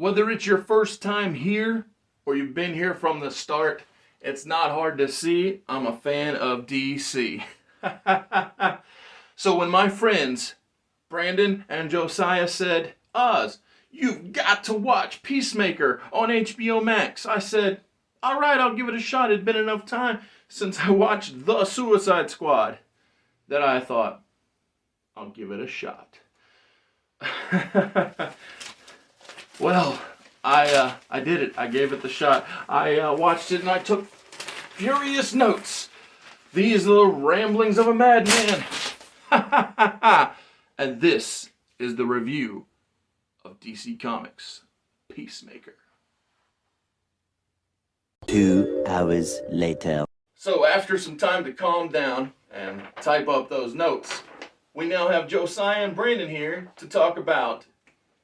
Whether it's your first time here or you've been here from the start, it's not hard to see I'm a fan of DC. So when my friends Brandon and Josiah said, Oz, you've got to watch Peacemaker on HBO Max, I said, all right, I'll give it a shot. It'd been enough time since I watched The Suicide Squad that I thought, I'll give it a shot. Well, I did it. I gave it the shot. I watched it and I took furious notes. These are the ramblings of a madman. And this is the review of DC Comics Peacemaker. 2 hours later. So after some time to calm down and type up those notes, we now have Josiah and Brandon here to talk about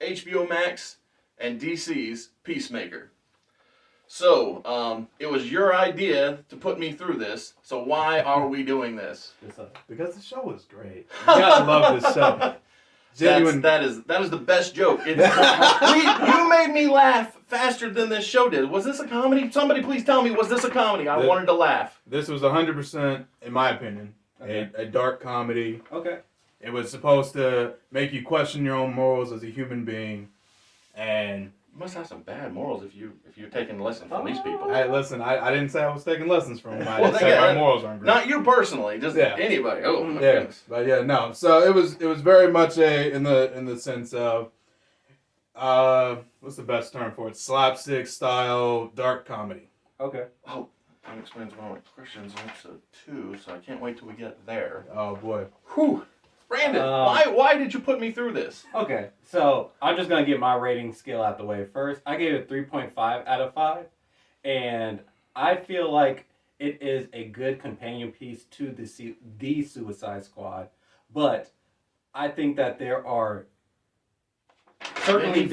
HBO Max and DC's Peacemaker. So, it was your idea to put me through this, so why are we doing this? Because the show was great. You gotta love this show. Genuine. That is the best joke. You made me laugh faster than this show did. Was this a comedy? Somebody please tell me, was this a comedy? I wanted to laugh. This was 100%, in my opinion, a dark comedy. Okay. It was supposed to make you question your own morals as a human being, and You must have some bad morals if you're taking lessons from these people. hey, listen, I didn't say I was taking lessons from them. I Well, just said my morals aren't great. Not you personally, just anybody. Oh my goodness. But yeah, no. So it was very much in the sense of what's the best term for it? Slapstick style dark comedy. Okay. Oh, that explains one of my questions in episode 2, so I can't wait till we get there. Oh boy. Whew. Brandon, why did you put me through this? Okay, so I'm just going to get my rating scale out the way first. I gave it 3.5 out of 5, and I feel like it is a good companion piece to the Suicide Squad, but I think that there are certainly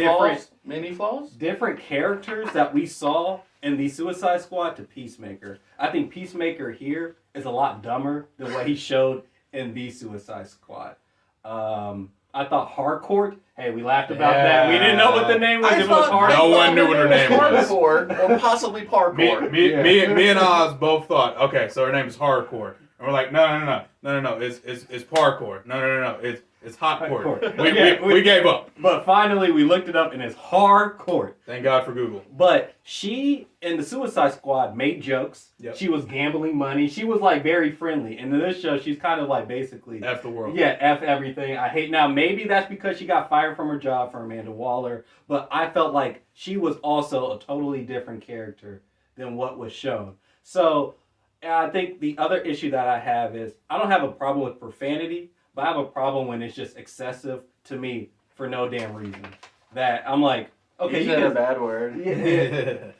many flaws? different characters that we saw in the Suicide Squad to Peacemaker. I think Peacemaker here is a lot dumber than what he showed in the Suicide Squad. I thought Harcourt. Hey, we laughed about that. We didn't know what the name was. It was Harcourt. No one knew what her name was. Harcourt, or possibly Parkour. Me and Oz both thought, okay, so her name is Hardcore. And we're like, no, it's Parkour. No, it's Hotcourt. We gave up. But finally, we looked it up, and it's Harcourt. Thank God for Google. But she, in the Suicide Squad, made jokes. Yep. She was gambling money. She was, like, very friendly. And in this show, she's kind of, like, basically... F the world. Yeah, F everything. I hate... Now, maybe that's because she got fired from her job for Amanda Waller. But I felt like she was also a totally different character than what was shown. So, I think the other issue that I have is... I don't have a problem with profanity, but I have a problem when it's just excessive to me for no damn reason. That I'm like... Okay, you said a bad word. Yeah.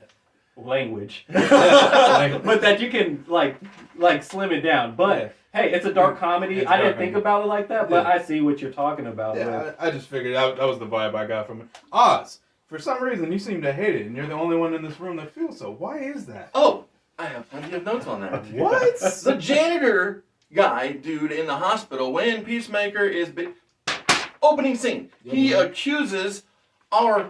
Language. But that you can like slim it down. But hey, it's a dark comedy. I didn't think about it like that, but I see what you're talking about. Yeah, I just figured that was the vibe I got from it. Oz, for some reason you seem to hate it, and you're the only one in this room that feels so. Why is that? Oh, I have plenty of notes on that. What? The janitor guy, dude, in the hospital, when Peacemaker is... Opening scene. He accuses our...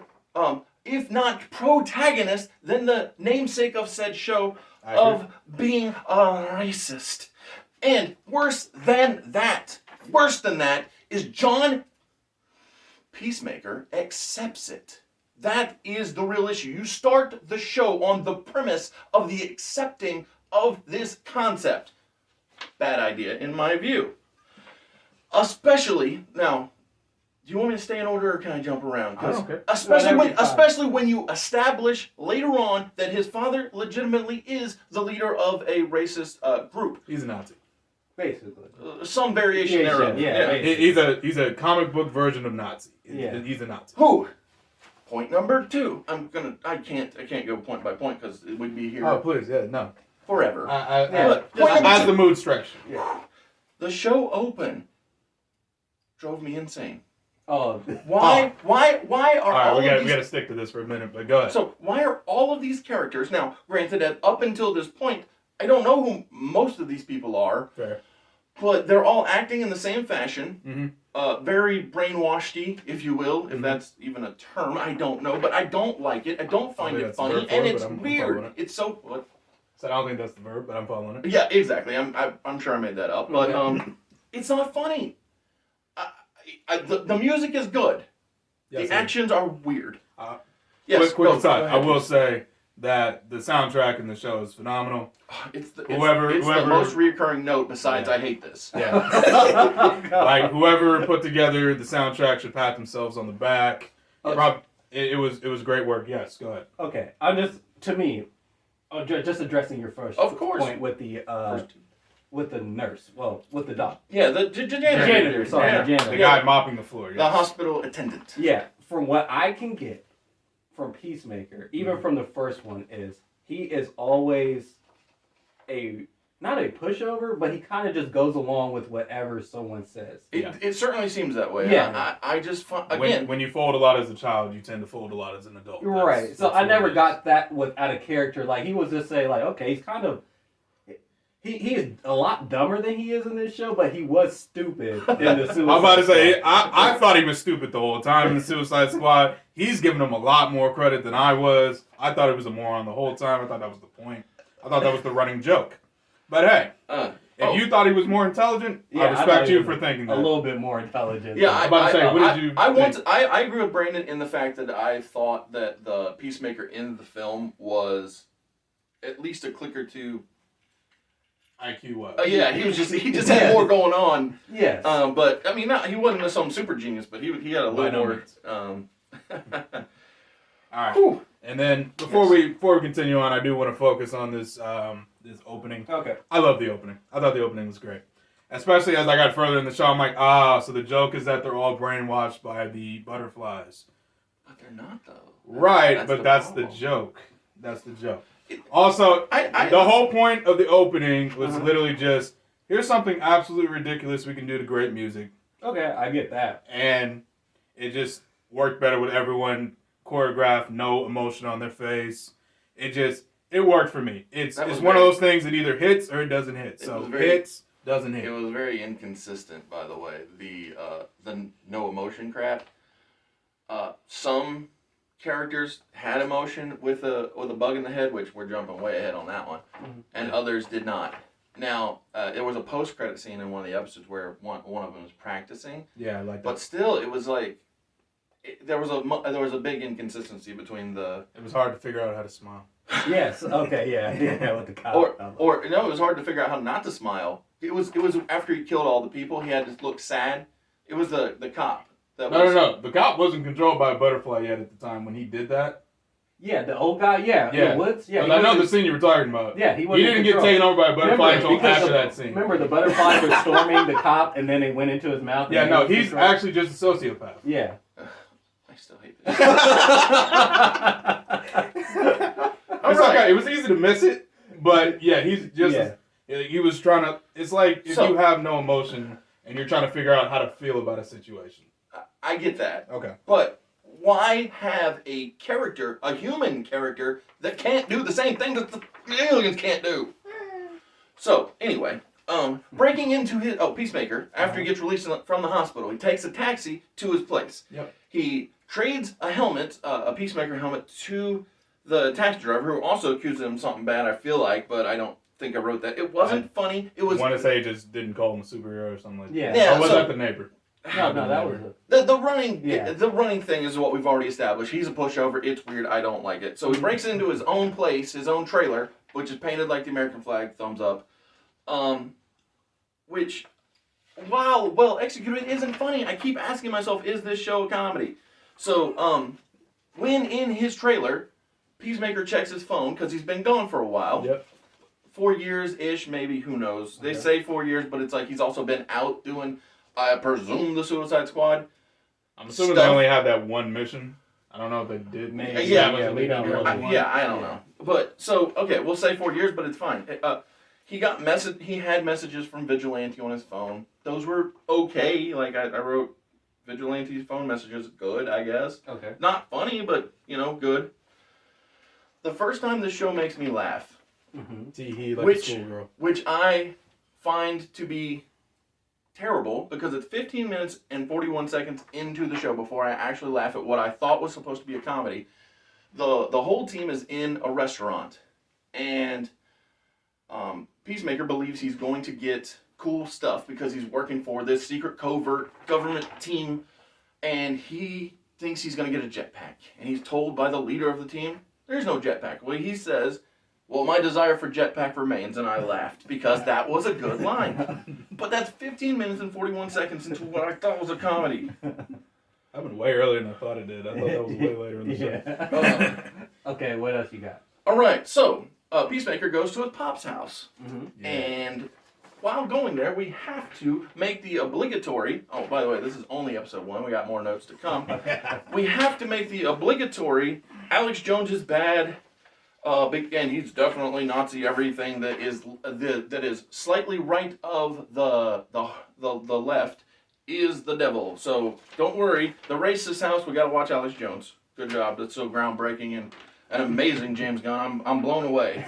if not protagonist, then the namesake of said show of being a racist. And worse than that is John Peacemaker accepts it. That is the real issue. You start the show on the premise of the accepting of this concept. Bad idea, in my view. Especially, now... Do you want me to stay in order or can I jump around? I don't care. Especially when you establish later on that his father legitimately is the leader of a racist group. He's a Nazi. Basically. Some variation thereof. Yeah. He's a comic book version of Nazi. He's a Nazi. Who? Point number 2. I can't go point by point because we'd be here. Oh please, no. Forever. As the mood stretches. Yeah. The show open drove me insane. Oh, why are all right, of these... we gotta stick to this for a minute, but go ahead. So why are all of these characters now? Granted, that up until this point, I don't know who most of these people are. Fair. but they're all acting in the same fashion. Mm-hmm. Very brainwashy, if you will, if that's even a term. I don't know, but I don't like it. I don't find it that's the funny, word for and it, it's but I'm weird. following it. It's so what? So I don't think that's the verb, but I'm following it. Yeah, exactly. I'm sure I made that up, but it's not funny. The music is good. Yes, the actions are weird. Quick go aside, ahead. I will say that the soundtrack in the show is phenomenal. It's the Whoever- most reoccurring note besides Yeah. I hate this. Yeah. Like whoever put together the soundtrack should pat themselves on the back. It was great work. Yes, go ahead. Okay, I'm just to me, just addressing your first Of course. point with the with the nurse. Well, with the doc. Yeah, the janitor. Janitor, sorry, Yeah. the janitor. The guy mopping the floor. The Yes. hospital attendant. Yeah, from what I can get from Peacemaker, even from the first one, is he is always not a pushover, but he kind of just goes along with whatever someone says. It certainly seems that way. Yeah. I just find, again. When you fold a lot as a child, you tend to fold a lot as an adult. Right. So I never got that out of character. Like he was just saying, like, okay, he's kind of. He is a lot dumber than he is in this show, but he was stupid in the Suicide I'm about to say, Squad. I thought he was stupid the whole time in the Suicide Squad. He's giving him a lot more credit than I was. I thought he was a moron the whole time. I thought that was the point. I thought that was the running joke. But hey, if you thought he was more intelligent, I respect you for thinking that. A little bit more intelligent. Yeah, I'm about to say, what did you think? I agree with Brandon in the fact that I thought that the Peacemaker in the film was at least a click or two. IQ what? Yeah, he just had more going on. Yes. But I mean, he wasn't some super genius, but he had a little more. All right. Whew. And then before we continue on, I do want to focus on this this opening. Okay. I love the opening. I thought the opening was great. Especially as I got further in the show, I'm like, so the joke is that they're all brainwashed by the butterflies. But they're not though. Right, but that's the problem. joke. That's the joke. Also, the whole point of the opening was literally just, here's something absolutely ridiculous we can do to great music. Okay, I get that. And it just worked better with everyone choreographed, no emotion on their face. It worked for me. It's one of those things that either hits or it doesn't hit. So hits, doesn't hit. It was very inconsistent, by the way. The no emotion crap. Some characters had emotion with a bug in the head, which we're jumping way ahead on that one, and others did not. Now, there was a post-credit scene in one of the episodes where one of them was practicing. Yeah, I like that. But still, it was like there was a big inconsistency between the. It was hard to figure out how to smile. Yes. Okay. Yeah. With the cop. Or no, it was hard to figure out how not to smile. It was after he killed all the people, he had to look sad. It was the cop. No. The cop wasn't controlled by a butterfly yet at the time when he did that. Yeah, the old guy. Yeah. In the woods. Yeah. I know the scene you were talking about. Yeah, he didn't get taken over by a butterfly until after that scene. Remember, the butterflies were storming the cop, and then they went into his mouth. Yeah, no, he's actually just a sociopath. Yeah. I still hate this. It's okay. It was easy to miss it, but yeah, he's just. He was trying to. It's like if you have no emotion and you're trying to figure out how to feel about a situation. I get that. Okay. But why have a human character, that can't do the same thing that the aliens can't do? So, anyway, breaking into his Peacemaker, after he gets released from the hospital, he takes a taxi to his place. Yep. He trades a helmet, a Peacemaker helmet, to the taxi driver, who also accuses him of something bad, I feel like, but I don't think I wrote that. It wasn't funny. It was. I want to say he just didn't call him a superhero or something like that. Yeah. Or was that the neighbor? No, that was the running. Yeah. The running thing is what we've already established. He's a pushover. It's weird. I don't like it. So he breaks into his own place, his own trailer, which is painted like the American flag. Thumbs up. Which, while well executed, isn't funny. I keep asking myself, is this show a comedy? So, when in his trailer, Peacemaker checks his phone because he's been gone for a while. Yep. 4 years-ish, maybe, who knows. They say 4 years, but it's like he's also been out doing, I presume, the Suicide Squad. I'm assuming they only had that one mission. I don't know if they did. Maybe. Yeah, we don't know. I don't know. But, so, okay, we'll say 4 years, but it's fine. He had messages from Vigilante on his phone. Those were okay. Like, I wrote Vigilante's phone messages, good, I guess. Okay. Not funny, but, good. The first time this show makes me laugh, Tee-hee, like a schoolgirl. which I find to be terrible because it's 15 minutes and 41 seconds into the show before I actually laugh at what I thought was supposed to be a comedy. The whole team is in a restaurant, and Peacemaker believes he's going to get cool stuff because he's working for this secret covert government team, and he thinks he's going to get a jetpack. And he's told by the leader of the team, there's no jetpack. Well, he says, well, my desire for jetpack remains, and I laughed because that was a good line. But that's 15 minutes and 41 seconds into what I thought was a comedy. I went way earlier than I thought it did. I thought that was way later in the show. Okay, what else you got? All right, so Peacemaker goes to his pop's house. Mm-hmm. And while going there, we have to make the obligatory... Oh, by the way, this is only episode 1. We got more notes to come. We have to make the obligatory Alex Jones is bad... and he's definitely Nazi everything that is slightly right of the left is the devil. So don't worry, the racist house, we gotta watch Alex Jones. Good job. That's so groundbreaking and an amazing James Gunn. I'm blown away.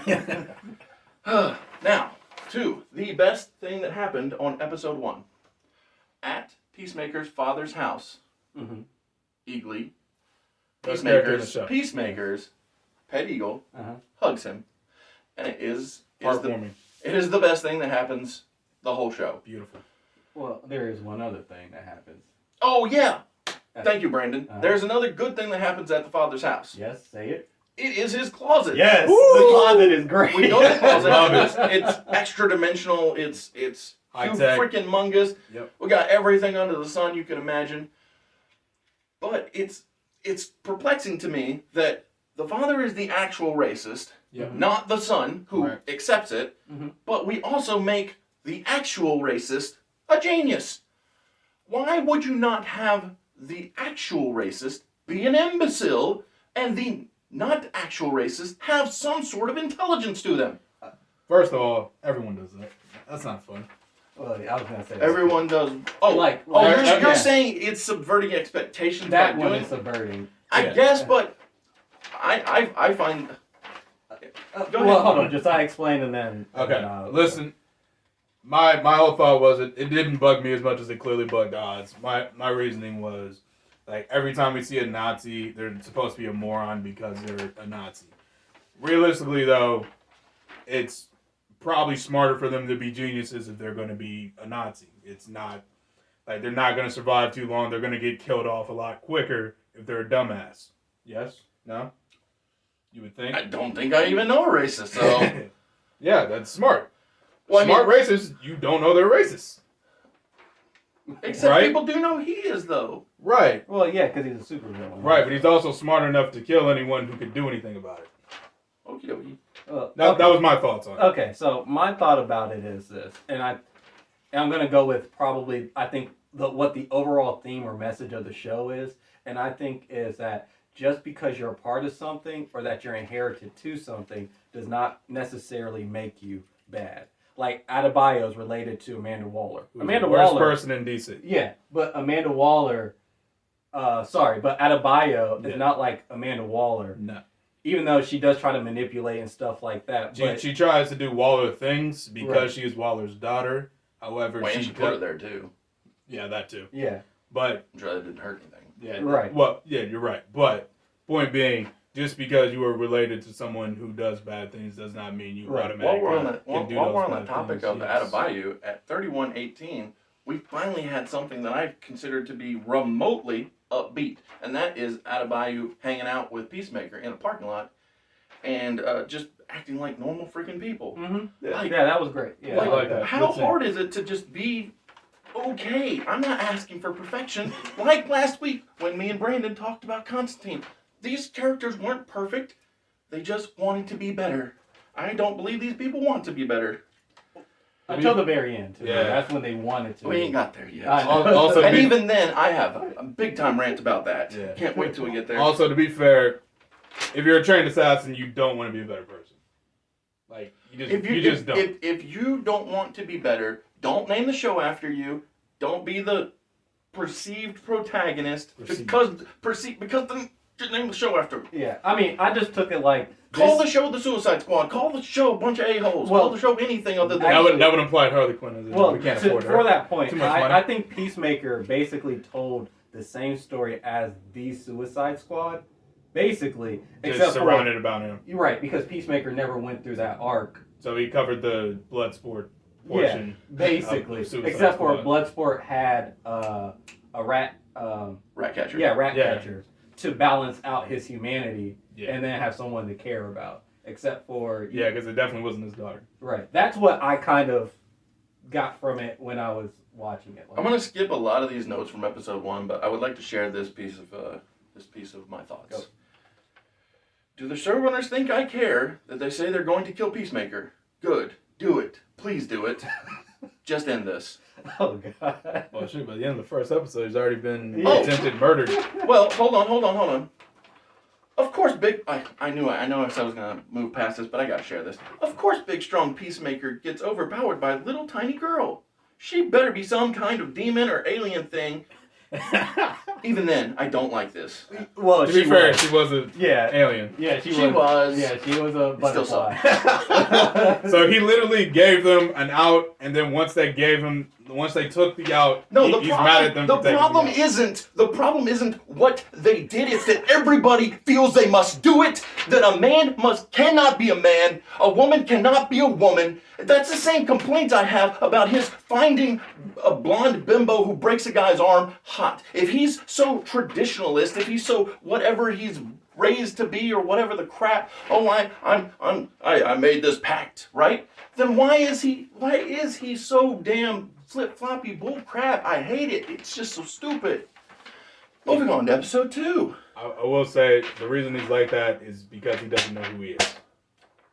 Now, to the best thing that happened on episode 1. At Peacemaker's father's house, Eagly, Peacemaker's pet eagle hugs him, and it is Heartwarming. It is the best thing that happens the whole show. Beautiful. Well, there is one other thing that happens. Oh yeah, thank you, Brandon. There's another good thing that happens at the father's house. Yes, say it. It is his closet. Yes, the closet is great. We know the closet. It's extra dimensional. It's High-tech. freaking mungus. Yep. We got everything under the sun you can imagine. But it's perplexing to me that the father is the actual racist, not the son who accepts it. But we also make the actual racist a genius. Why would you not have the actual racist be an imbecile and the not actual racist have some sort of intelligence to them? First of all, everyone does that. That's not fun. Well, I was gonna say Everyone does. Oh, you're saying it's subverting expectations. That by one doing is subverting. I guess, but I find. Go ahead. Hold on. Just I explain and then. Okay, listen. My whole thought was it didn't bug me as much as it clearly bugged Oz. My reasoning was, like, every time we see a Nazi, they're supposed to be a moron because they're a Nazi. Realistically, though, it's probably smarter for them to be geniuses if they're going to be a Nazi. It's not, like, they're not going to survive too long. They're going to get killed off a lot quicker if they're a dumbass. Yes? No? You would think? I don't think I even know a racist, so. Yeah, that's smart. Well, Smart racists, you don't know they're racist. Except people do know he is, though. Right. Well, yeah, because he's a supervillain. Right, but he's also smart enough to kill anyone who could do anything about it. Okie dokie. That was my thoughts on it. Okay, so my thought about it is this, and I'm going to go with probably, I think, what the overall theme or message of the show is, and I think is that just because you're a part of something or that you're inherited to something does not necessarily make you bad. Like, Adebayo is related to Amanda Waller. Worst person in DC. Yeah, but Amanda Waller, but Adebayo is not like Amanda Waller. No. Even though she does try to manipulate and stuff like that. She tries to do Waller things because she is Waller's daughter. However, and she put her there, too. Yeah, that too. Yeah. But I'm sure that didn't hurt anything. Yeah. Right. Well, yeah, you're right. But point being, just because you are related to someone who does bad things does not mean you automatically can do while we're on those the bad topic things. of Adebayo, at 31-18, we finally had something that I consider to be remotely upbeat, and that is Adebayo hanging out with Peacemaker in a parking lot and just acting like normal freaking people. Mm-hmm. Like, yeah, that was great. Yeah, like, I like that. How hard is it to just be okay? I'm not asking for perfection. Like last week when me and Brandon talked about Constantine. These characters weren't perfect. They just wanted to be better. I don't believe these people want to be better. Until the very end. Too. Yeah. That's when they wanted to. We ain't got there yet. Also, and even then, I have a big time rant about that. Yeah. Can't wait till we get there. Also, to be fair, if you're a trained assassin, you don't want to be a better person. Like, you just don't. If you don't want to be better, don't name the show after you. Don't be the perceived protagonist because Just name the show after. Yeah, I mean, I just took it like Call the show the Suicide Squad. Call the show a bunch of a-holes. Well, Call the show anything other than that would imply Harley Quinn. As well, we can't afford her. for that point, Too much money. I think Peacemaker basically told the same story as the Suicide Squad, basically, Just except surrounded about him. You're right, because Peacemaker never went through that arc. So he covered the Bloodsport portion. Yeah, basically, of Suicide except for Squad. Bloodsport had a rat. Rat Catcher. Yeah, rat Yeah. catchers to balance out his humanity, Yeah. and then have someone to care about. Except for Yeah, because it definitely wasn't his daughter. right. That's what I kind of got from it when I was watching it. I'm gonna skip a lot of these notes from episode 1, but I would like to share this piece of my thoughts. Go. Do the showrunners think I care that they say they're going to kill Peacemaker? Good. Do it. Please do it. Just end this. Oh god. Well, shoot, by the end of the first episode, he's already been Oh. attempted murdered. Well, hold on. Of course, I know I was gonna move past this, but I gotta share this. Of course, big strong Peacemaker gets overpowered by a little tiny girl. She better be some kind of demon or alien thing. Even then, I don't like this. Well, To be fair, she was an yeah, alien. yeah, She was. Yeah, she was a Still butterfly. So he literally gave them an out, and then once they took the out, No, he's mad at them the for taking problem isn't what they did. It's that everybody feels they must do it. That a man cannot be a man. A woman cannot be a woman. That's the same complaint I have about his finding a blonde bimbo who breaks a guy's arm hot. If he's so traditionalist, if he's so whatever he's raised to be or whatever the crap. Oh, I made this pact, right? Then why is he so damn flip-floppy bull crap? I hate it. It's just so stupid. Moving on to episode 2. I will say the reason he's like that is because he doesn't know who he is.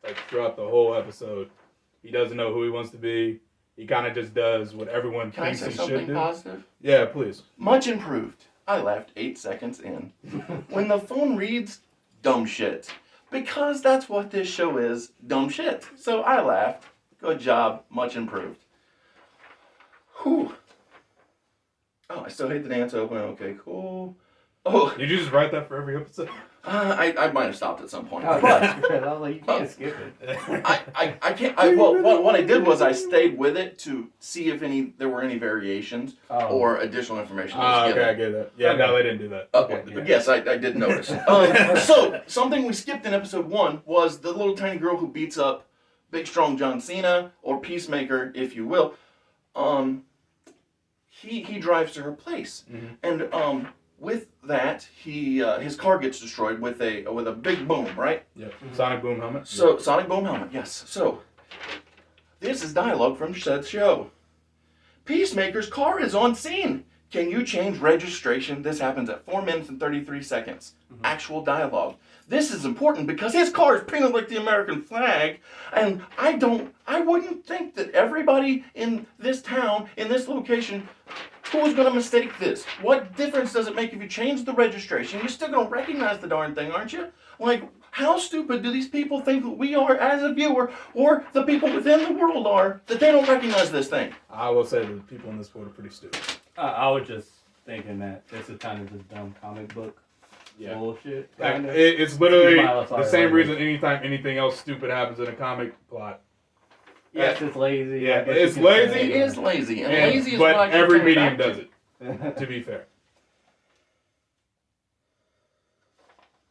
Like throughout the whole episode, he doesn't know who he wants to be. He kind of just does what everyone Can I thinks say he should something do. positive? Yeah, please. Much improved. I laughed 8 seconds in. When the phone reads, dumb shit. Because that's what this show is, dumb shit. So I laughed. Good job. Much improved. Whew. Oh, I still hate the dance open. Okay, cool. Oh, Did you just write that for every episode? I might have stopped at some point. I was like, you can't skip it. I can't. What I did was I stayed with it to see if there were any variations or additional information. That was Okay, I given. get that. Yeah, no, they didn't do that. Okay, but yes, I did notice. So something we skipped in episode 1 was the little tiny girl who beats up Big Strong John Cena, or Peacemaker, if you will. He drives to her place, and with that his car gets destroyed with a big boom, right? Yeah. Sonic Boom helmet. So Sonic Boom helmet, yes. So this is dialogue from said show. Peacemaker's car is on scene. Can you change registration? This happens at 4 minutes and 33 seconds. Actual dialogue. This is important because his car is painted like the American flag, and I wouldn't think that everybody in this town, in this location, who's going to mistake this? What difference does it make if you change the registration? You're still going to recognize the darn thing, aren't you? Like, how stupid do these people think that we are as a viewer, or the people within the world are, that they don't recognize this thing? I will say the people in this world are pretty stupid. I was just thinking that this is kind of just dumb comic book bullshit. Like, Kinda. it's literally Smile, sorry, the same sorry. reason anytime anything else stupid happens in a comic plot. Yes, it's lazy. Yeah, I guess it's you could lazy. say. It is lazy, and And- lazy is but what I keep every coming medium back does to. it, to be fair.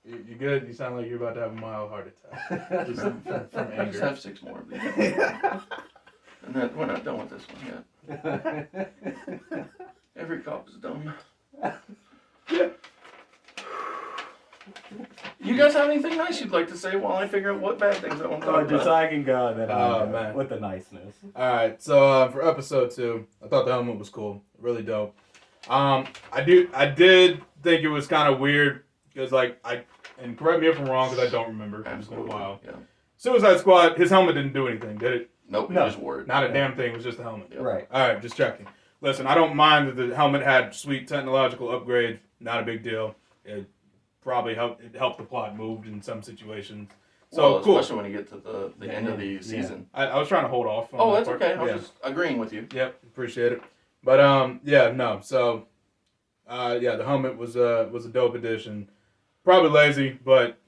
You good? You sound like you're about to have a mild heart attack. Just from I just anger. have 6 more of these. And then we're not done with this one yet. Every cop is dumb. You guys have anything nice you'd like to say while I figure out what bad things I want to talk Just so about? I can go then man. with the niceness. Alright, so for episode 2, I thought the helmet was cool. Really dope. I did think it was kind of weird because, and correct me if I'm wrong because I don't remember. It's been a while. Yeah. Suicide Squad, his helmet didn't do anything, did it? Nope, No. you just wore it. Not a damn thing. It was just a helmet. Yep. Right. Alright, just checking. Listen, I don't mind that the helmet had sweet technological upgrades. Not a big deal. It probably helped the plot move in some situations. So Well, cool. especially when you get to the end of the season. I was trying to hold off on Oh, that that's part. okay. I was Yeah. just agreeing with you. Yep, appreciate it. But yeah, no. So the helmet was a dope addition. Probably lazy, but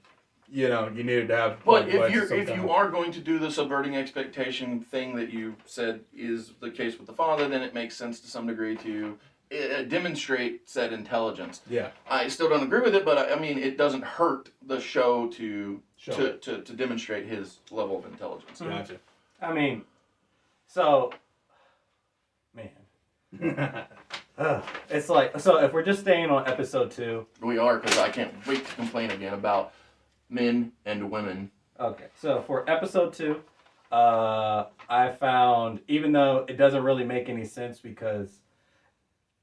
you needed to have. But plug devices if sometime. you are going to do the subverting expectation thing that you said is the case with the father, then it makes sense to some degree to demonstrate said intelligence. Yeah. I still don't agree with it, but I mean it doesn't hurt the show to demonstrate his level of intelligence. Gotcha. I mean, so, man. It's like, so if we're just staying on episode 2. We are, because I can't wait to complain again about men and women. Okay, so for episode 2, I found, even though it doesn't really make any sense because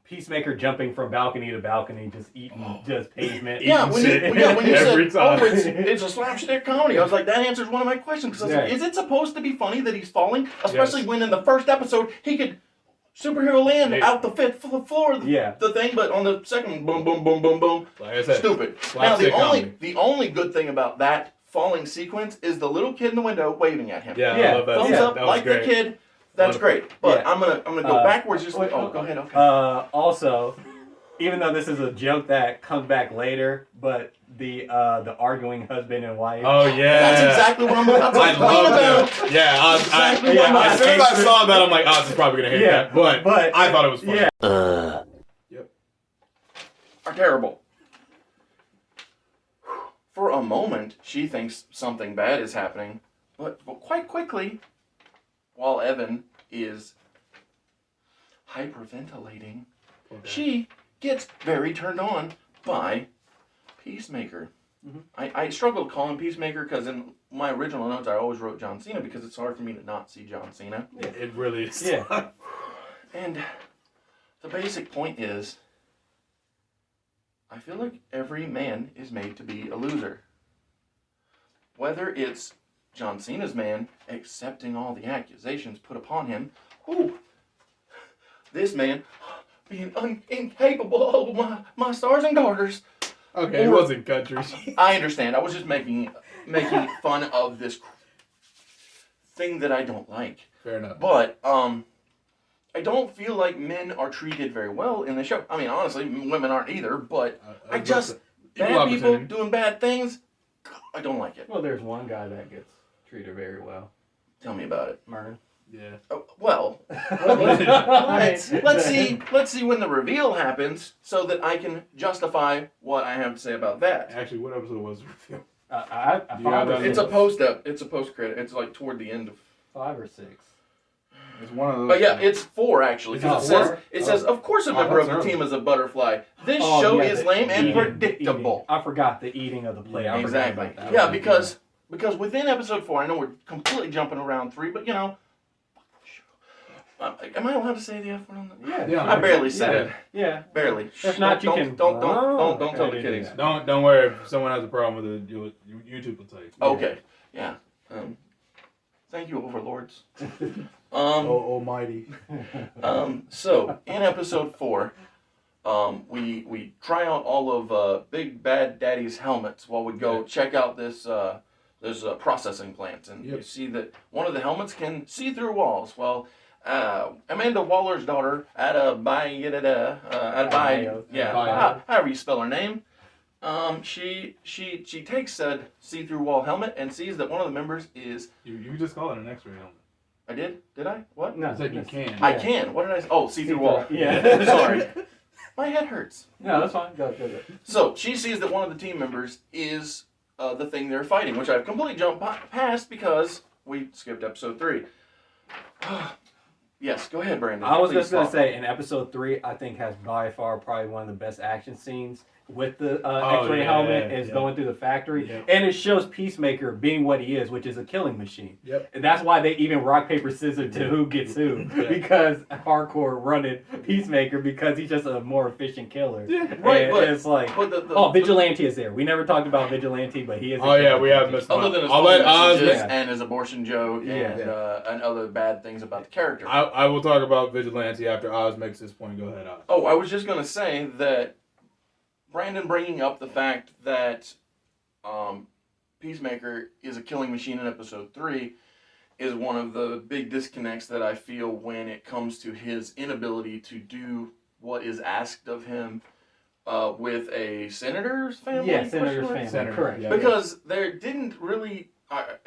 Peacemaker jumping from balcony to balcony, just eating just pavement. Yeah, when you Every said, time. oh, it's a slapstick comedy, I was like, that answers one of my questions. Because I was like, Yeah. is it supposed to be funny that he's falling? Especially when in the first episode, he could superhero land out the fifth floor of the thing, but on the second, boom, boom, boom, boom, boom. Like I said, stupid. Now, slapstick comedy. the only good thing about that falling sequence is the little kid in the window waving at him. Yeah, I love that. Thumbs Yeah, up, that was like great. the kid. That's great. But Yeah. I'm gonna go backwards. Just wait, go ahead. Okay. Also, even though this is a joke that comes back later, but the arguing husband and wife. Oh yeah, That's exactly what I'm about to I complain love about. that. Yeah, Exactly what I'm as soon as I saw that, I'm like, oh, this is probably gonna hate that. But I thought it was funny. Yeah. Yep. Are terrible. For a moment, she thinks something bad is happening, but quite quickly, while Evan is hyperventilating, she gets very turned on by Peacemaker. Mm-hmm. I struggle to call him Peacemaker because in my original notes I always wrote John Cena because it's hard for me to not see John Cena. It really is. Yeah. And the basic point is, I feel like every man is made to be a loser. Whether it's John Cena's man accepting all the accusations put upon him, this man being incapable of my stars and garters. Okay, it wasn't country. I understand. I was just making fun of this thing that I don't like. Fair enough. But I don't feel like men are treated very well in the show. I mean, honestly, women aren't either. But I just bad people doing bad things. I don't like it. Well, there's one guy that gets treated very well. Tell me about it. Mern. Yeah. Well, let's see when the reveal happens, so that I can justify what I have to say about that. Actually, what episode was the reveal? I found it. It's a post credit. It's like toward the end of 5 or 6. It's one of those. But yeah, it's 4 actually. Is Because it it says, of course, a member of the team is a butterfly. This show is lame and predictable. I forgot the eating of the play. I Exactly. forgot about that. Yeah, because within episode 4, I know we're completely jumping around 3, but am I allowed to say the F word on the? Yeah. I barely said it. Yeah. Barely. If not, you can. Don't tell the kiddies. Don't worry. If someone has a problem with it, YouTube will tell you. Okay. Yeah. Thank you, overlords. Almighty. So in episode 4, we try out all of Big Bad Daddy's helmets while we go check out this processing plant, and you see that one of the helmets can see through walls. Well, Amanda Waller's daughter, however you spell her name, she takes said see-through wall helmet and sees that one of the members is. You just call it an X-ray helmet. I did? Did I? What? No, I said you can. I can. What did I say? Oh, see-through wall. Yeah. Sorry. My head hurts. No, that's fine. Go. So she sees that one of the team members is the thing they're fighting, which I've completely jumped past because we skipped episode 3. Yes, go ahead, Brandon. I was Please just going to talk. say, in episode 3, I think has by far probably one of the best action scenes with the X-ray helmet is going through the factory. Yep. And it shows Peacemaker being what he is, which is a killing machine. Yep. And that's why they even rock, paper, scissors to who gets who. Because hardcore running Peacemaker because he's just a more efficient killer. Yeah, right, And but it's like, Vigilante is there. We never talked about Vigilante, but he is. We have missed other than his I'll phone let Oz messages and his abortion joke and Yeah. other bad things about the character. I will talk about Vigilante after Oz makes his point. Go ahead, Oz. Oh, I was just going to say that Brandon bringing up the fact that Peacemaker is a killing machine in episode 3 is one of the big disconnects that I feel when it comes to his inability to do what is asked of him with a senator's family. Yeah, senator's family. Senator, Correct. yeah. Because there didn't really,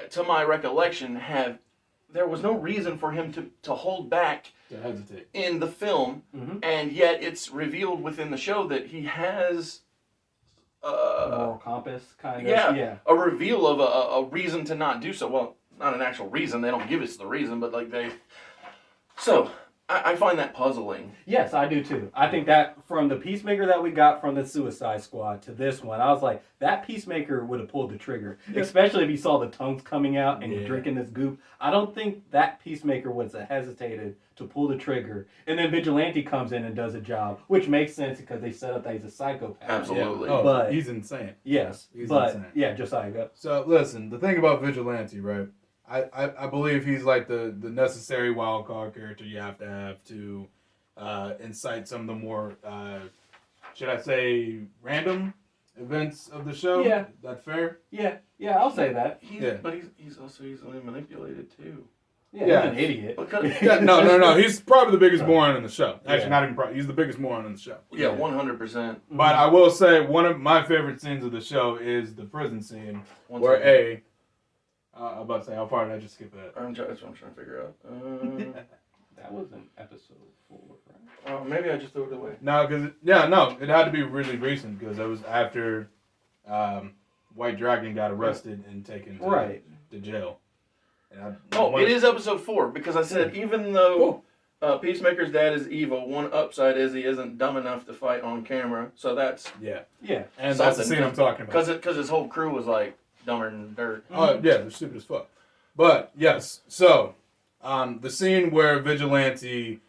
to my recollection, there was no reason for him to hold back To hesitate. in the film, and yet it's revealed within the show that he has Moral compass, kind of. Yeah. a reveal of a reason to not do so. Well, not an actual reason. They don't give us the reason, but like they. So I find that puzzling. Yes, I do too. I think that from the Peacemaker that we got from the Suicide Squad to this one, I was like, that Peacemaker would have pulled the trigger. Yeah. Especially if you saw the tongues coming out and you're drinking this goop. I don't think that Peacemaker would have hesitated to pull the trigger. And then Vigilante comes in and does a job, which makes sense because they set up that he's a psychopath. Absolutely. Yeah. Oh, but he's insane. Yes. He's but insane. yeah, Josiah, go. So listen, the thing about Vigilante, right? I believe he's like the necessary wild card character you have to incite some of the more should I say random events of the show. Yeah. That fair? Yeah, I'll say that. But he's also easily manipulated too. Yeah, he's an idiot. Yeah, no. He's probably the biggest moron in the show. Actually, not even probably. He's the biggest moron in the show. Yeah, 100%. But I will say one of my favorite scenes of the show is the prison scene where I'm about to say, how far did I just skip that? That's what I'm trying to figure out. That was in episode 4, right? Maybe I just threw it away. No, because it had to be really recent because it was after White Dragon got arrested and taken to jail. And it is episode 4 because I said even though Peacemaker's dad is evil, one upside is he isn't dumb enough to fight on camera. So that's and that's the scene I'm talking about. Because his whole crew was like dumber than dirt. Oh yeah, they're stupid as fuck. But yes, so the scene where Vigilante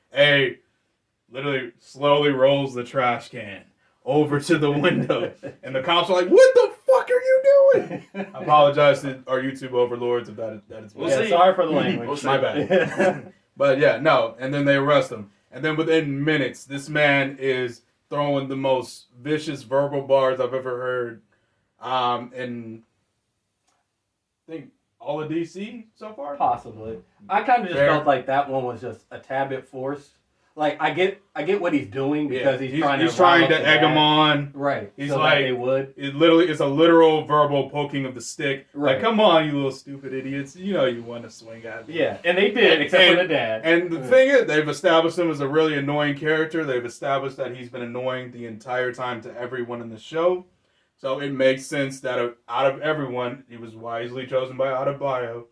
literally slowly rolls the trash can over to the window, and the cops are like, "What the fuck are you doing?" I apologize to our YouTube overlords if that is. We'll see. Sorry for the language. My bad. But yeah, no, and then they arrest him, and then within minutes, this man is throwing the most vicious verbal bars I've ever heard. In I think all of DC so far. Possibly. I kind of just felt like that one was just a tad bit forced. Like I get what he's doing because he's trying to egg him on. Right. He's so like that they would. It's a literal verbal poking of the stick. Right. Like, come on, you little stupid idiots. You know you want to swing at me. Yeah, and they did, except for the dad. And the thing is, they've established him as a really annoying character. They've established that he's been annoying the entire time to everyone in the show. So it makes sense that out of everyone, he was wisely chosen by Adebayo.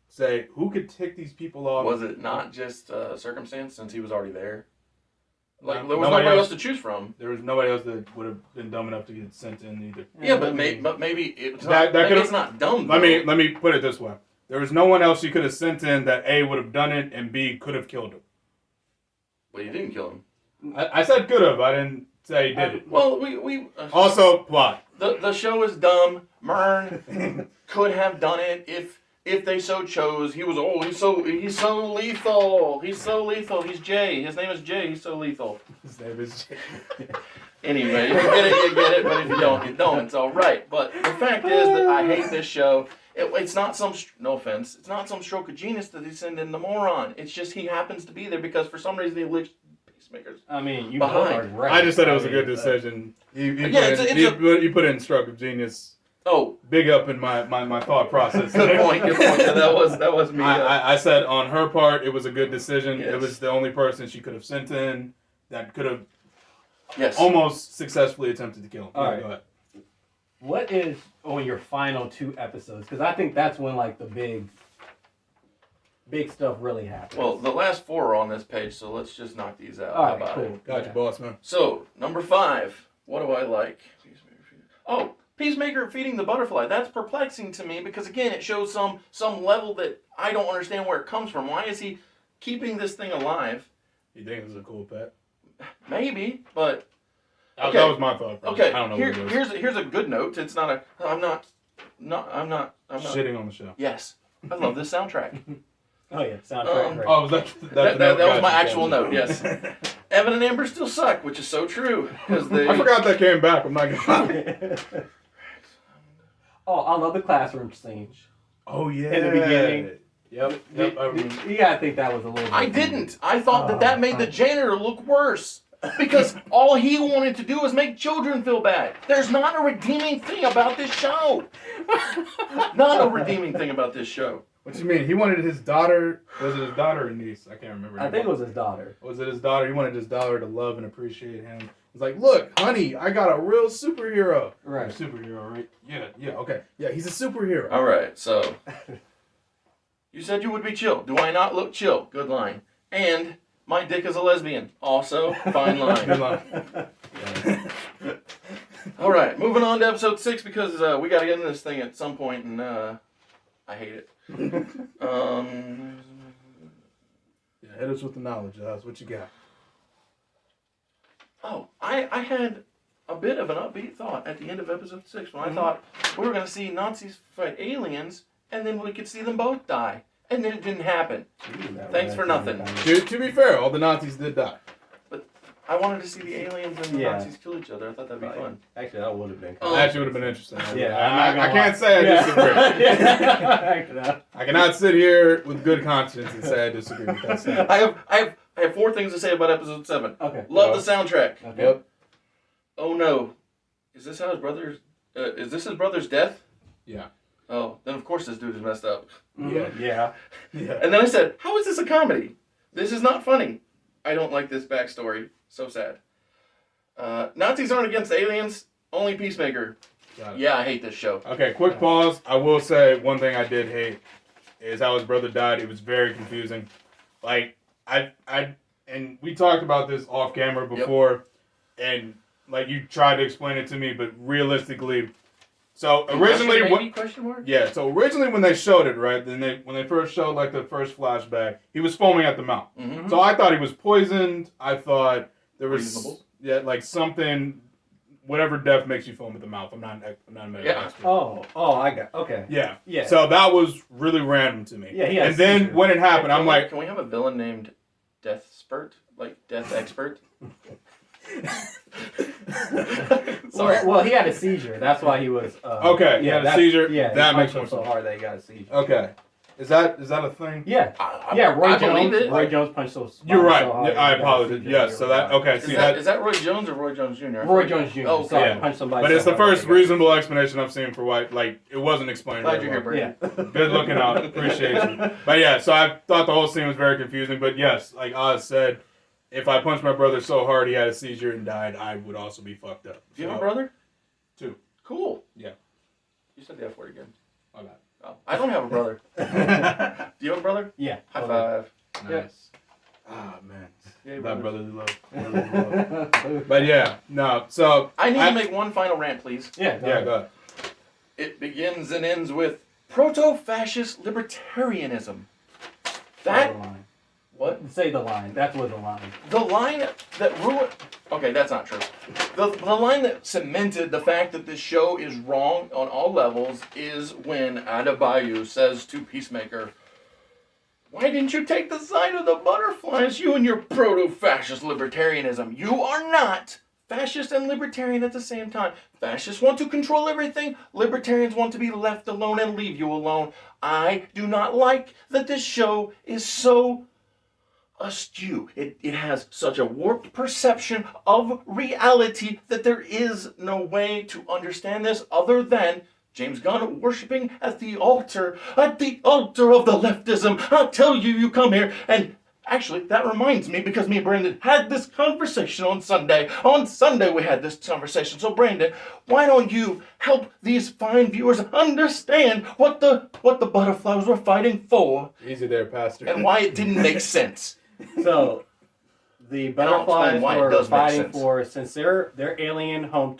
Say, who could tick these people off? Was it not just circumstance since he was already there? Like, there was nobody else to choose from. There was nobody else that would have been dumb enough to get sent in either. Yeah, but maybe it's not dumb. Let me put it this way. There was no one else you could have sent in that A, would have done it, and B, could have killed him. Well, you didn't kill him. I said could have. I didn't say he did it. Well, we also, plot. The show is dumb. Mern could have done it if they so chose. He's so lethal. He's so lethal. He's Jay. His name is Jay. He's so lethal. His name is Jay. Anyway, if you get it, you get it. But if you don't, you don't. It's all right. But the fact is that I hate this show. It's not some, no offense, it's not some stroke of genius that they send in the moron. It's just he happens to be there because for some reason they licked Peacemakers. I mean, you both are right. I just said it was a good decision. You put in stroke of genius. Oh, big up in my thought process. Good point. Yeah, that was me. I said on her part it was a good decision. Yes. It was the only person she could have sent in that could have almost successfully attempted to kill him. All right. Go ahead. What is on your final 2 episodes? Because I think that's when like the big stuff really happens. Well, the last 4 are on this page, so let's just knock these out. All How right, about cool. it? Gotcha, boss man. So, number 5. What do I like? Peacemaker feeding the butterfly. That's perplexing to me because, again, it shows some level that I don't understand where it comes from. Why is he keeping this thing alive? You think it's a cool pet? Maybe, but... Okay. That was my thought. Okay, I don't know what it was. here's a good note. It's not a... I'm not... Shitting on the show. Yes. I love this soundtrack. Oh, yeah. Soundtrack. Right. Oh, that was my actual note, yes. Evan and Amber still suck, which is so true. I forgot that came back. I'm not going to lie. Oh, I love the classroom scene. Oh, yeah. In the beginning. Yep. You gotta think that was a little bit... I didn't. I thought that made the janitor look worse. Because all he wanted to do was make children feel bad. There's not a redeeming thing about this show. Not a redeeming thing about this show. What you mean? He wanted his daughter. Was it his daughter or niece? I can't remember. I think it was his daughter. Was it his daughter? He wanted his daughter to love and appreciate him. He's like, look, honey, I got a real superhero. Right. Superhero, right? Yeah, okay. Yeah, he's a superhero. All right, so you said you would be chill. Do I not look chill? Good line. And my dick is a lesbian. Also, fine line. Good line. All right, moving on to episode 6 because we got to get into this thing at some point, and I hate it. Yeah, hit us with the knowledge, Oz. What you got? Oh, I had a bit of an upbeat thought at the end of episode 6 when I thought we were going to see Nazis fight aliens, and then we could see them both die. And then it didn't happen. Thanks for nothing. To be fair, all the Nazis did die. But I wanted to see the aliens and the Yeah. Nazis kill each other. I thought that'd be fun. Actually, that would have been. Oh. Actually, would have been interesting. Yeah, I can't say I disagree. Yeah. I cannot sit here with good conscience and say I disagree with that statement. I have 4 things to say about episode 7. Okay. Love the soundtrack. Okay. Yep. Oh no, is this how his brother's? Is this his brother's death? Yeah. Oh, then of course this dude is messed up. Yeah. Yeah. Yeah. And then I said, how is this a comedy? This is not funny. I don't like this backstory. So sad. Nazis aren't against aliens. Only Peacemaker. Got it. Yeah, I hate this show. Okay, quick pause. I will say one thing I did hate is how his brother died. It was very confusing. Like and we talked about this off camera before, and like you tried to explain it to me, but realistically, so originally Question mark? yeah, so originally when they showed it, right, when they first showed like the first flashback, he was foaming at the mouth. Mm-hmm. So I thought he was poisoned. I thought there was Reasonable. like something, whatever death makes you foam at the mouth. I'm not a medical Yeah. expert. Oh, I got. Okay. Yeah. Yeah. So that was really random to me. Yeah, he had and a then seizure. when it happened, I'm like, can we have a villain named Death Spurt? Like Death Expert? Sorry. Well, he had a seizure. That's why he was. Okay, he had a seizure. Yeah, That he makes punched more him so sense. hard that he got a seizure. okay, is that a thing? Yeah. I Roy believe Jones. it. Roy Jones punched so. You're right. So hard Yeah, I that he got a apologize. seizure. Yes. So that okay. Is See that Roy Jones or Roy Jones Jr.? Roy Jones Jr. Oh, So yeah. he punched somebody. But it's so the hard first that he got- reasonable explanation I've seen for why, like, it wasn't explained. Glad very you're here, well. Brandon. Yeah. Good looking out. Appreciate you. But yeah, so I thought the whole scene was very confusing. But yes, like Oz said, if I punched my brother so hard he had a seizure and died, I would also be fucked up. Do you have a brother? 2. Cool. Yeah. You said the F word again. My bad. Oh, I don't have a brother. Do you have a brother? Yeah. High five. Nice. Ah, man. Yeah, That brothers. brotherly love. Brotherly love. But yeah, no. So I need to make one final rant, please. Yeah. Yeah, go ahead. It begins and ends with proto-fascist libertarianism. That line. what? Say the line. That's what the line. The line that ruined. Okay, that's not true. The line that cemented the fact that this show is wrong on all levels is when Adebayo says to Peacemaker, "Why didn't you take the side of the butterflies, you and your proto-fascist libertarianism? You are not fascist and libertarian at the same time. Fascists want to control everything. Libertarians want to be left alone and leave you alone. I do not like that this show is so askew. It has such a warped perception of reality that there is no way to understand this other than James Gunn worshiping at the altar of the leftism. I'll tell you, you come here and actually, that reminds me because me and Brandon had this conversation on Sunday. On Sunday we had this conversation. So Brandon, why don't you help these fine viewers understand what the butterflies were fighting for Easy there, Pastor. and why it didn't make sense? So, the explain butterflies why it were does make fighting sense. for, since their alien home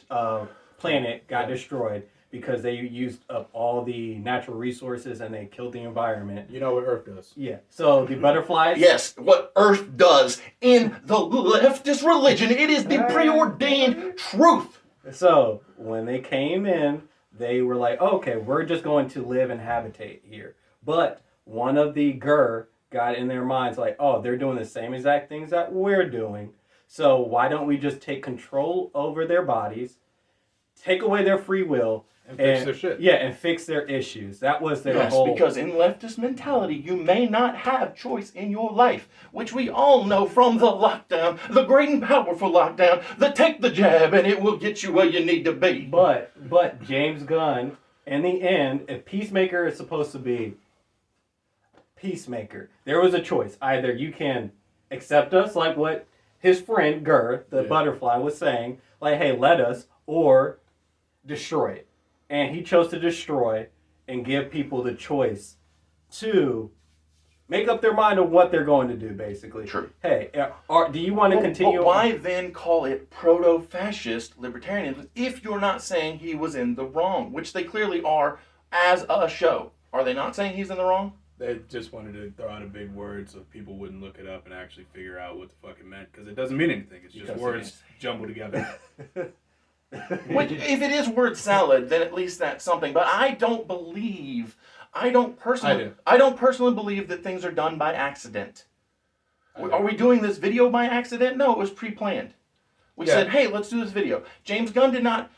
planet got destroyed because they used up all the natural resources and they killed the environment. You know what Earth does. Yeah. So the butterflies. Yes, what Earth does in the leftist religion, it is the preordained truth. So when they came in, they were like, okay, we're just going to live and habitate here. But one of the Gur got in their minds like, oh, they're doing the same exact things that we're doing. So why don't we just take control over their bodies take away their free will And fix their shit. Yeah, and fix their issues. That was their Yes, whole. because in leftist mentality, you may not have choice in your life, which we all know from the lockdown, the great and powerful lockdown, the take the jab and it will get you where you need to be. But James Gunn, in the end, if Peacemaker is supposed to be Peacemaker, there was a choice. Either you can accept us, like what his friend Gurr, the butterfly, was saying, like, hey, let us, or destroy it. And he chose to destroy and give people the choice to make up their mind on what they're going to do, basically. True. Hey, do you want to continue? But why then call it proto-fascist libertarianism if you're not saying he was in the wrong, which they clearly are as a show? Are they not saying he's in the wrong? They just wanted to throw out a big word so people wouldn't look it up and actually figure out what the fuck it meant, because it doesn't mean anything. It's just words jumbled together. Which, if it is word salad, then at least that's something. But I don't personally believe that things are done by accident. Are we doing this video by accident? No, it was pre-planned. We said, hey, let's do this video. James Gunn did not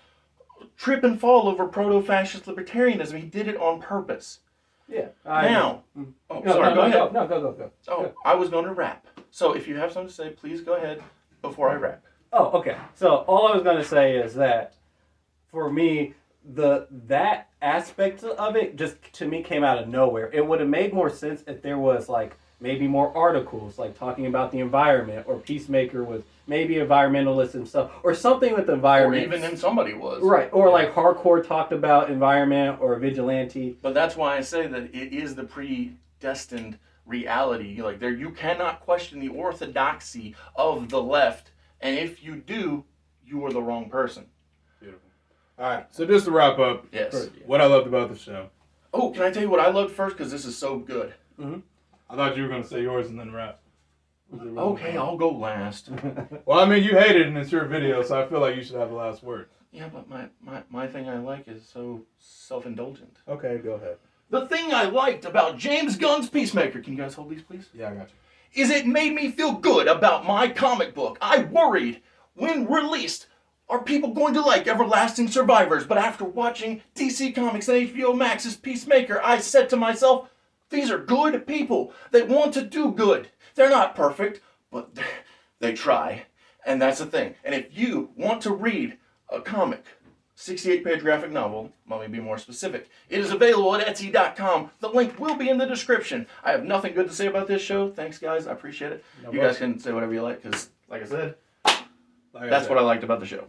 trip and fall over proto-fascist libertarianism. He did it on purpose. Yeah. Go ahead. Go. Oh, I was going to rap. So if you have something to say, please go ahead before I rap. Oh, okay. So all I was going to say is that for me, that aspect of it just to me came out of nowhere. It would have made more sense if there was like maybe more articles like talking about the environment, or Peacemaker was maybe environmentalist and stuff, or something with the environment. Or even then somebody was. Right. Or like hardcore talked about environment or vigilante. But that's why I say that it is the predestined reality. Like there, you cannot question the orthodoxy of the left. And if you do, you are the wrong person. Beautiful. All right. So just to wrap up, Yes. what I loved about the show. Oh, can I tell you what I loved first? Because this is so good. Mm-hmm. I thought you were going to say yours and then rap. Okay, I'll go last. Well, I mean, you hate it and it's your video, so I feel like you should have the last word. Yeah, but my thing I like is so self-indulgent. Okay, go ahead. The thing I liked about James Gunn's Peacemaker, can you guys hold these, please? Yeah, I got you. Is it made me feel good about my comic book. I worried when released, are people going to like Everlasting Survivors? But after watching DC Comics and HBO Max's Peacemaker, I said to myself, these are good people. They want to do good. They're not perfect, but they try. And that's the thing. And if you want to read a comic, 68-page graphic novel, let me be more specific, it is available at Etsy.com. The link will be in the description. I have nothing good to say about this show. Thanks, guys. I appreciate it. You guys can say whatever you like, because, like I said, that's what I liked about the show.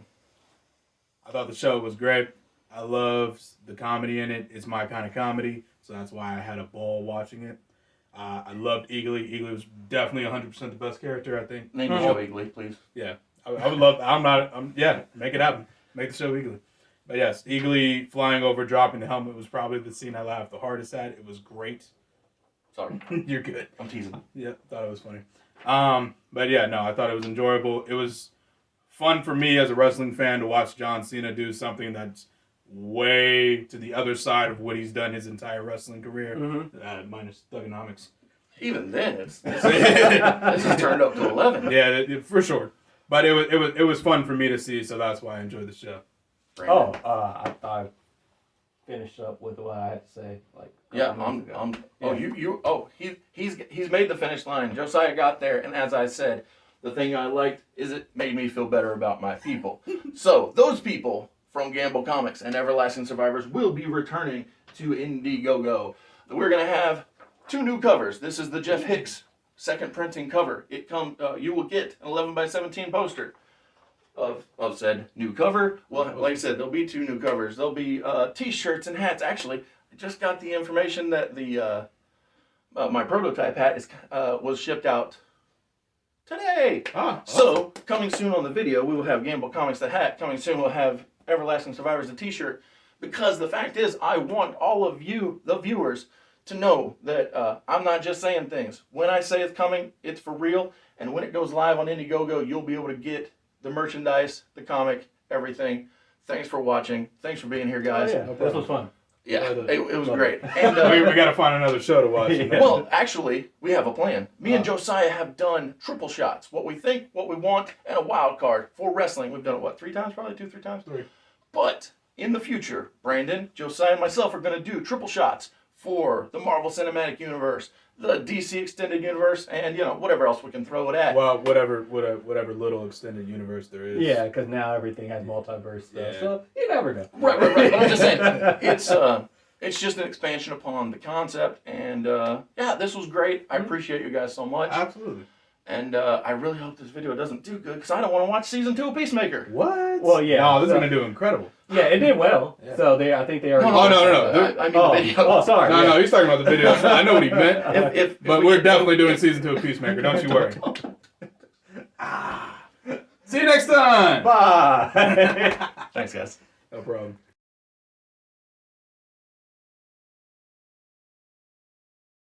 I thought the show was great. I loved the comedy in it. It's my kind of comedy, so that's why I had a ball watching it. I loved Eagly. Eagly was definitely 100% the best character, I think. Name the show Eagly, please. Yeah. I would love, make it happen. Make the show Eagly. But yes, Eagly flying over, dropping the helmet was probably the scene I laughed the hardest at. It was great. Sorry. You're good. I'm teasing. Yeah, thought it was funny. But yeah, no, I thought it was enjoyable. It was fun for me as a wrestling fan to watch John Cena do something that's way to the other side of what he's done his entire wrestling career, minus Thugonomics. Even then, this is turned up to 11. Yeah, for sure. But it was fun for me to see, so that's why I enjoyed the show. Brandon. I thought I finished up with what I had to say. Like he's made the finish line. Josiah got there, and as I said, the thing I liked is it made me feel better about my people. So those people from Gamble Comics and Everlasting Survivors will be returning to Indiegogo. We're gonna have 2 new covers. This is the Jeff Hicks second printing cover. You will get an 11x17 poster of said new cover. Well, like I said, there'll be 2 new covers. There'll be t-shirts and hats. Actually, I just got the information that the my prototype hat was shipped out today. So coming soon on the video, we will have Gamble Comics the hat. Coming soon, we'll have Everlasting Survivors the t-shirt. Because the fact is, I want all of you, the viewers, to know that I'm not just saying things. When I say it's coming, it's for real. And when it goes live on Indiegogo, you'll be able to get the merchandise, the comic, everything. Thanks for watching. Thanks for being here, guys. Oh, yeah, this was fun. Yeah, it was great. And we got to find another show to watch. Yeah. well, actually, we have a plan. Me and Josiah have done triple shots. What we think, what we want, and a wild card for wrestling. We've done it, 3 times? Probably 2-3 times? 3. But in the future, Brandon, Josiah, and myself are going to do triple shots for the Marvel Cinematic Universe, the DC Extended Universe, and whatever else we can throw it at. Well, whatever little extended universe there is. Yeah, because now everything has multiverse stuff, so you never know. Right. But I'm just saying, it's just an expansion upon the concept, and this was great. I appreciate you guys so much. Absolutely. And I really hope this video doesn't do good because I don't want to watch season 2 of Peacemaker. What? Well, yeah. No, this is gonna do incredible. Yeah, it did well. Yeah. So I think they already. No. I mean the video. Oh, sorry. No, he's talking about the video. I know what he meant. But we're definitely doing season 2 of Peacemaker. Don't you worry. See you next time. Bye. Thanks, guys. No problem.